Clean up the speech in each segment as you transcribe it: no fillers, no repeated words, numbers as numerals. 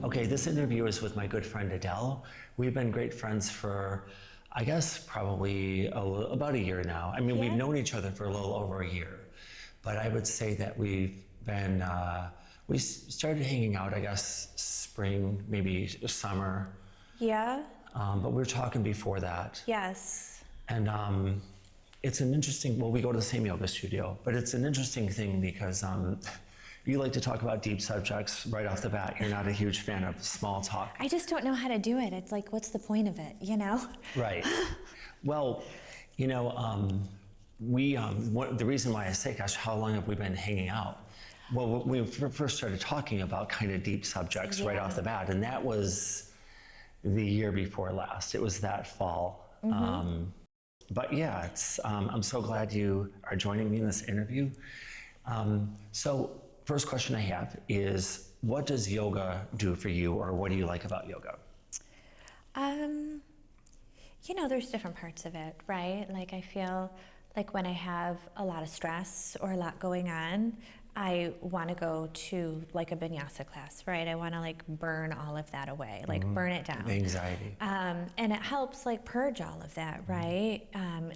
Okay, this interview is with my good friend Adele. We've been great friends for, I guess, probably about a year now. I mean, we've known each other for a little over a year, but I would say that we've been, we started hanging out, I guess, spring, maybe summer. Yeah. But we were talking before that. Yes. And it's an interesting, well, we go to the same yoga studio, but it's an interesting thing because you like to talk about deep subjects right off the bat. You're not a huge fan of small talk. I just don't know how to do it. It's like, what's the point of it, you know? Right. Well, you know, the reason why I say, gosh, how long have we been hanging out? Well, we first started talking about kind of deep subjects right off the bat, and that was the year before last. It was that fall. But yeah, I'm so glad you are joining me in this interview. So first question I have is, what does yoga do for you, or what do you like about yoga? You know, there's different parts of it, right? Like I feel like when I have a lot of stress or a lot going on, I want to go to like a vinyasa class, right? I want to like burn all of that away, like burn it down. Anxiety. And it helps like purge all of that, right?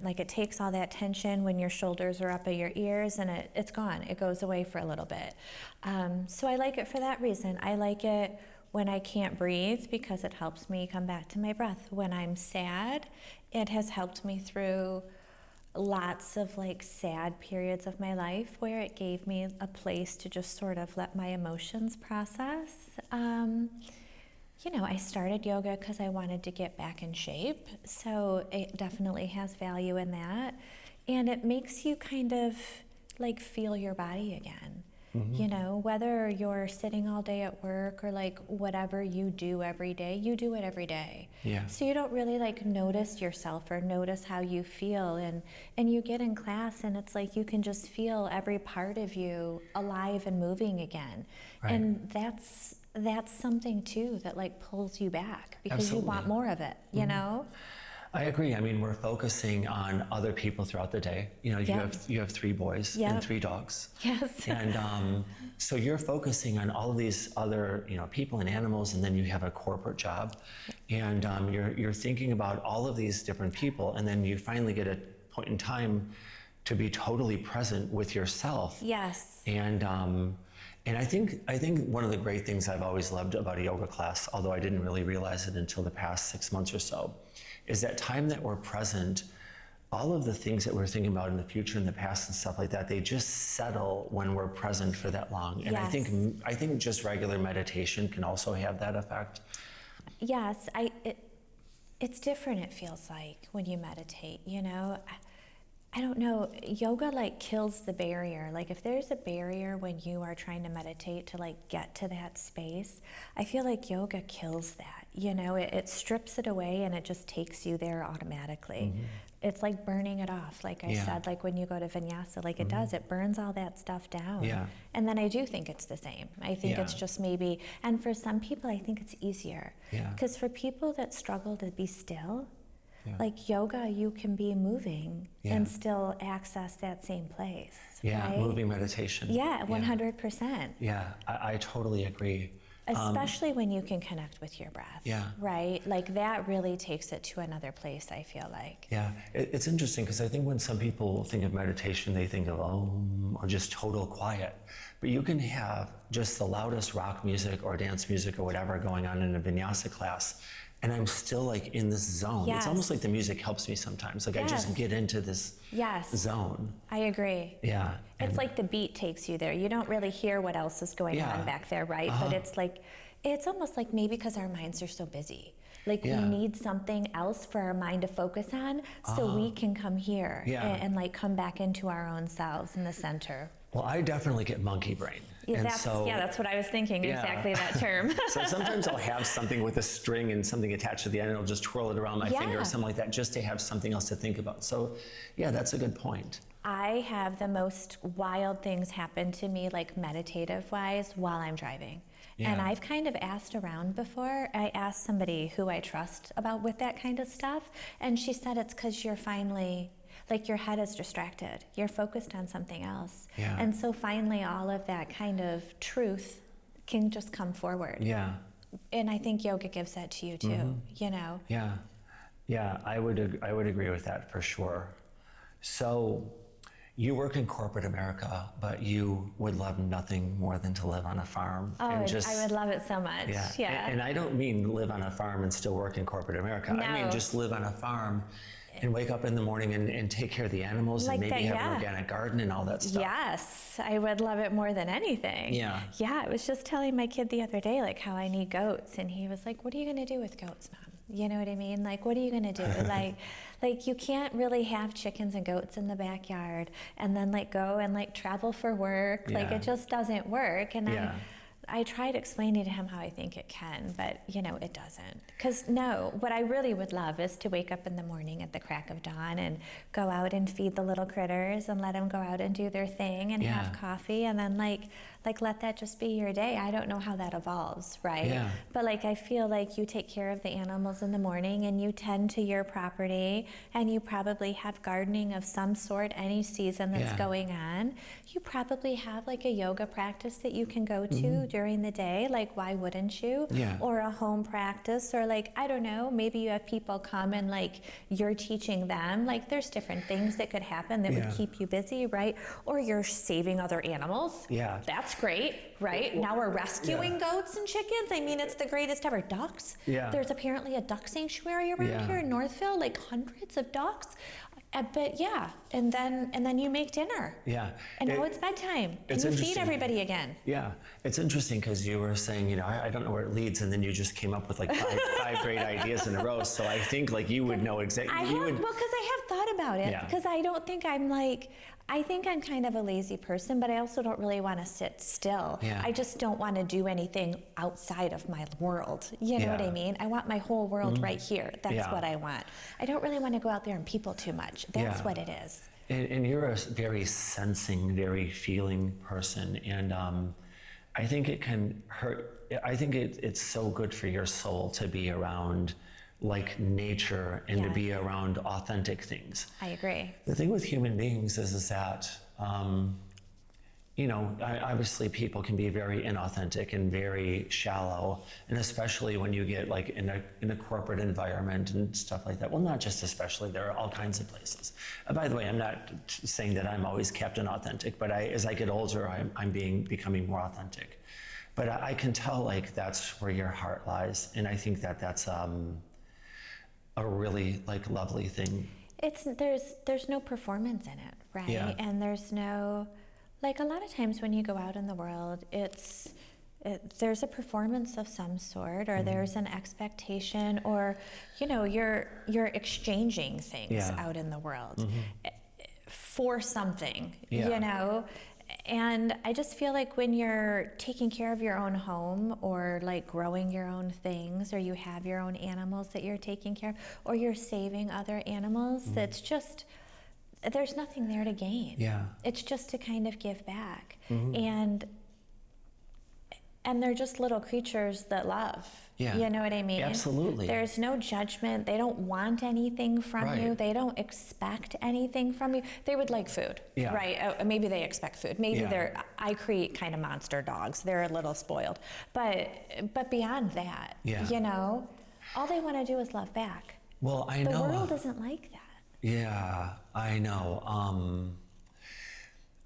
Like it takes all that tension when your shoulders are up at your ears, and it's gone. It goes away for a little bit. So I like it for that reason. I like it when I can't breathe because it helps me come back to my breath. When I'm sad, it has helped me through lots of like sad periods of my life where it gave me a place to just sort of let my emotions process. You know, I started yoga because I wanted to get back in shape, so it definitely has value in that. And it makes you kind of like feel your body again. You know, whether you're sitting all day at work or like whatever you do every day, you do it every day. Yeah. So you don't really like notice yourself or notice how you feel, and you get in class and it's like you can just feel every part of you alive and moving again. Right. And that's something too that like pulls you back because Absolutely. you want more of it, you know? I agree. I mean, we're focusing on other people throughout the day. You know, you have 3 boys and 3 dogs. Yes. And so you're focusing on all of these other, you know, people and animals, and then you have a corporate job, and you're thinking about all of these different people, and then you finally get a point in time to be totally present with yourself. Yes. And I think one of the great things I've always loved about a yoga class, although I didn't really realize it until the past 6 months or so, is that time that we're present. All of the things that we're thinking about in the future and the past and stuff like that, they just settle when we're present for that long. And Yes. I think just regular meditation can also have that effect. Yes, it's different, it feels like, when you meditate, you know? I don't know, yoga like kills the barrier. Like if there's a barrier when you are trying to meditate to like get to that space, I feel like yoga kills that, you know? It strips it away and it just takes you there automatically. It's like burning it off, like I said, like when you go to vinyasa, like it does, it burns all that stuff down. Yeah. And then I do think it's the same. I think it's just maybe, and for some people, I think it's easier. Yeah. Because for people that struggle to be still, like yoga, you can be moving and still access that same place. Yeah, right? moving meditation. Yeah, 100%. Yeah, I totally agree. Especially when you can connect with your breath. Yeah. Right? Like that really takes it to another place, I feel like. Yeah, it's interesting because I think when some people think of meditation, they think of or just total quiet. But you can have just the loudest rock music or dance music or whatever going on in a vinyasa class, and I'm still like in this zone. Yes. It's almost like the music helps me sometimes. Like I just get into this zone. I agree. Yeah. It's like the beat takes you there. You don't really hear what else is going on back there, right? But it's like, it's almost like maybe because our minds are so busy. Like we need something else for our mind to focus on so we can come here and like come back into our own selves in the center. Well, I definitely get monkey brain. Yeah, that's what I was thinking, exactly that term. So sometimes I'll have something with a string and something attached to the end, and I'll just twirl it around my finger or something like that, just to have something else to think about. So yeah, that's a good point. I have the most wild things happen to me, like meditative-wise, while I'm driving. Yeah. And I've kind of asked around before. I asked somebody who I trust about with that kind of stuff, and she said it's because you're finally, like your head is distracted. You're focused on something else. Yeah. And so finally all of that kind of truth can just come forward. Yeah. And I think yoga gives that to you too, you know? Yeah. Yeah, I would agree with that for sure. So you work in corporate America, but you would love nothing more than to live on a farm. Oh, and just, I would love it so much. yeah. Yeah. And I don't mean live on a farm and still work in corporate America. I mean No. just live on a farm and wake up in the morning and take care of the animals Like and maybe that, have an yeah. organic garden and all that stuff. Yes, I would love it more than anything. Yeah. Yeah, I was just telling my kid the other day, like, how I need goats, and he was like, "What are you going to do with goats, Mom?" You know what I mean? Like, what are you going to do? like you can't really have chickens and goats in the backyard and then like go and like travel for work. Like, Yeah. it just doesn't work. And Yeah. I tried explaining to him how I think it can, but you know, it doesn't. Because no, what I really would love is to wake up in the morning at the crack of dawn and go out and feed the little critters and let them go out and do their thing and Yeah. have coffee and then like let that just be your day. I don't know how that evolves, right? Yeah. But like, I feel like you take care of the animals in the morning and you tend to your property and you probably have gardening of some sort any season that's Yeah. going on. You probably have like a yoga practice that you can go to during the day. Like, why wouldn't you? Yeah. Or a home practice, or like, I don't know, maybe you have people come and like you're teaching them. Like, there's different things that could happen that Yeah. would keep you busy, right? Or you're saving other animals. Yeah. That's great, right? Now we're rescuing goats and chickens. I mean, it's the greatest ever. Ducks. Yeah. There's apparently a duck sanctuary around Yeah. here in Northville, like hundreds of ducks. But yeah, and then you make dinner. Yeah. And now it's bedtime, and it's you feed interesting. everybody again. Yeah, it's interesting because you were saying, you know, I don't know where it leads, and then you just came up with like five great ideas in a row. So I think like you would know exactly. I have, well, because I have thought about it. Yeah. Because I don't think I'm like, I think I'm kind of a lazy person, but I also don't really want to sit still. Yeah. I just don't want to do anything outside of my world. You know what I Yeah. mean? I want my whole world right here. That's Yeah. what I want. I don't really want to go out there and people too much. That's Yeah. what it is. And you're a very sensing, very feeling person, and I think it can hurt. I think it's so good for your soul to be around like nature and to be Yes. around authentic things. I agree. The thing with human beings is that, you know, obviously people can be very inauthentic and very shallow, and especially when you get like in a corporate environment and stuff like that. Well, not just especially, there are all kinds of places. By the way, I'm not saying that I'm always kept inauthentic, but as I get older, I'm becoming more authentic. But I can tell like that's where your heart lies, and I think that that's a really like lovely thing. It's there's no performance in it, right? Yeah. And there's no, like, a lot of times when you go out in the world, there's a performance of some sort, or there's an expectation, or you know, you're exchanging things Yeah. out in the world for something, Yeah. you know. And I just feel like when you're taking care of your own home, or like growing your own things, or you have your own animals that you're taking care of, or you're saving other animals, that's just, there's nothing there to gain. Yeah. It's just to kind of give back. And they're just little creatures that love. Yeah. You know what I mean? Absolutely. There's no judgment. They don't want anything from you. Right. They don't expect anything from you. They would like food, Yeah. right? Maybe they expect food. Maybe Yeah. I create kind of monster dogs. They're a little spoiled. But beyond that, Yeah. you know, all they want to do is love back. Well, I The know. world isn't like that. Yeah, I know.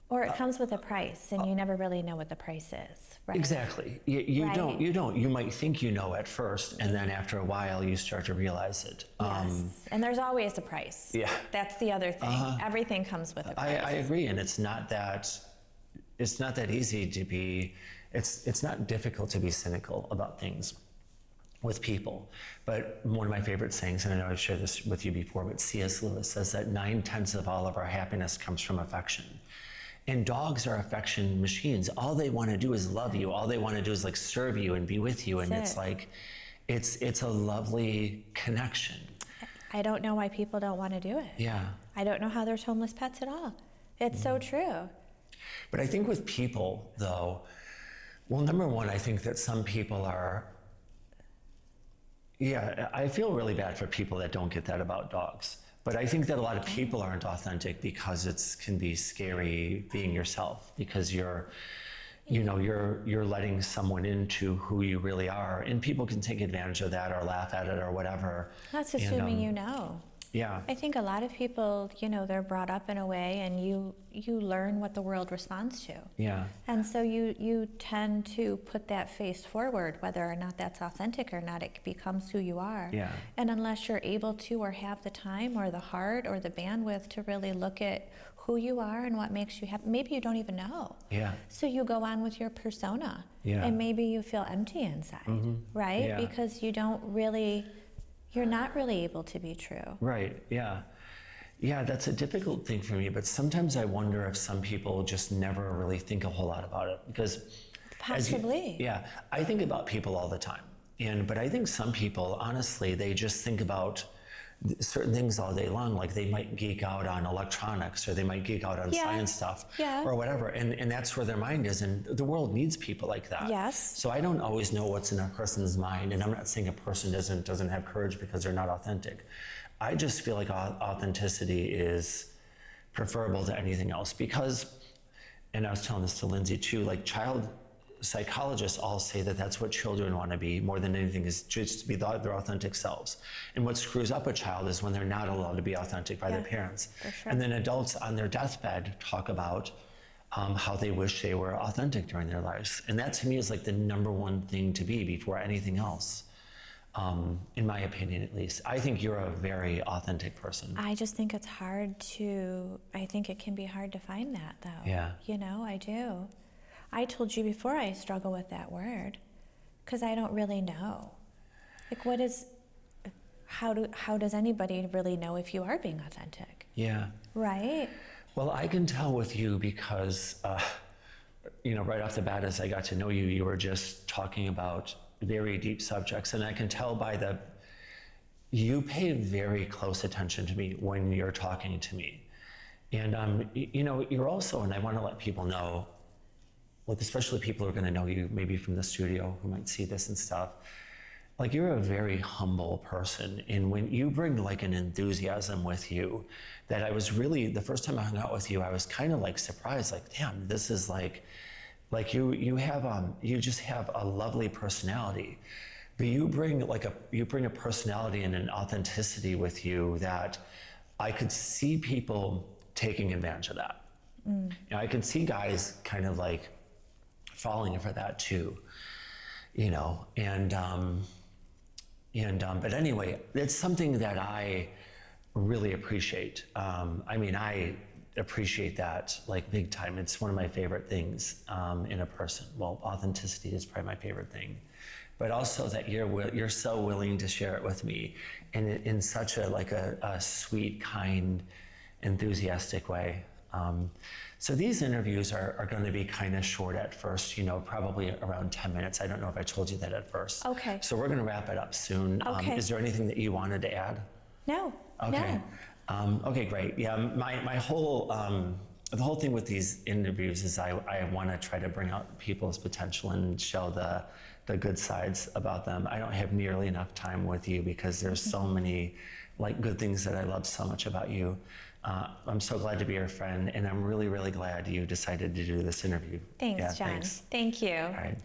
Or it comes with a price, and you never really know what the price is, right? Exactly. You Right. don't. You might think you know at first, and then after a while, you start to realize it. Yes. And there's always a price. Yeah. That's the other thing. Everything comes with a price. I agree, and it's not that easy to be. It's not difficult to be cynical about things with people. But one of my favorite sayings, and I know I've shared this with you before, but C.S. Lewis says that 9/10 of all of our happiness comes from affection. And dogs are affection machines. All they want to do is love you. All they want to do is like serve you and be with you. And That's it's it. like, it's a lovely connection. I don't know why people don't want to do it. Yeah. I don't know how there's homeless pets at all. It's so true. But I think with people, though, well, number one, I think that some people are, yeah, I feel really bad for people that don't get that about dogs. But I think that a lot of people aren't authentic because it can be scary being yourself, because you know, you're letting someone into who you really are, and people can take advantage of that or laugh at it or whatever. That's And, assuming you know. Yeah. I think a lot of people, you know, they're brought up in a way, and you learn what the world responds to. Yeah. And so you tend to put that face forward, whether or not that's authentic or not. It becomes who you are. Yeah. And unless you're able to, or have the time or the heart or the bandwidth to really look at who you are and what makes you happy, maybe you don't even know. Yeah. So you go on with your persona. Yeah. And maybe you feel empty inside, right? Yeah. Because you're not really able to be true. Right. Yeah. Yeah, that's a difficult thing for me, but sometimes I wonder if some people just never really think a whole lot about it, because Possibly. yeah, I think about people all the time. But I think some people, honestly, they just think about certain things all day long. Like they might geek out on electronics, or they might geek out on Yeah. science stuff, Yeah. or whatever. And that's where their mind is. And the world needs people like that. Yes. So I don't always know what's in a person's mind. And I'm not saying a person doesn't have courage because they're not authentic. I just feel like authenticity is preferable to anything else, because, and I was telling this to Lindsay too, like child psychologists all say that that's what children want to be more than anything, is just to be their authentic selves. And what screws up a child is when they're not allowed to be authentic by their parents. for sure. And then adults on their deathbed talk about how they wish they were authentic during their lives. And that to me is like the number one thing to be before anything else. In my opinion, at least. I think you're a very authentic person. I just think it's I think it can be hard to find that, though. Yeah. You know, I do. I told you before I struggle with that word, because I don't really know. Like, how does anybody really know if you are being authentic? Yeah. Right? Well, I can tell with you because, you know, right off the bat, as I got to know you, you were just talking about very deep subjects. And I can tell you pay very close attention to me when you're talking to me. And, you know, you're also, and I want to let people know, like especially people who are going to know you maybe from the studio who might see this and stuff, like you're a very humble person. And when you bring like an enthusiasm with you that I was really, the first time I hung out with you, I was kind of like surprised, like, damn, this is like you just have a lovely personality, but you bring a personality and an authenticity with you that I could see people taking advantage of that. You know, I could see guys kind of like falling for that too, you know, but anyway, it's something that I really appreciate. I mean, I appreciate that like big time. It's one of my favorite things in a person. Well, authenticity is probably my favorite thing, but also that you're so willing to share it with me in such a sweet, kind, enthusiastic way. So these interviews are going to be kind of short at first, you know, probably around 10 minutes. I don't know if I told you that at first. Okay. So we're going to wrap it up soon. Okay. Is there anything that you wanted to add? No. Okay. No. Okay, great. Yeah, my whole the whole thing with these interviews is I want to try to bring out people's potential and show the good sides about them. I don't have nearly enough time with you because there's so many like good things that I love so much about you. I'm so glad to be your friend, and I'm really, really glad you decided to do this interview. Thanks, Yeah, John. thanks. Thank you. All right.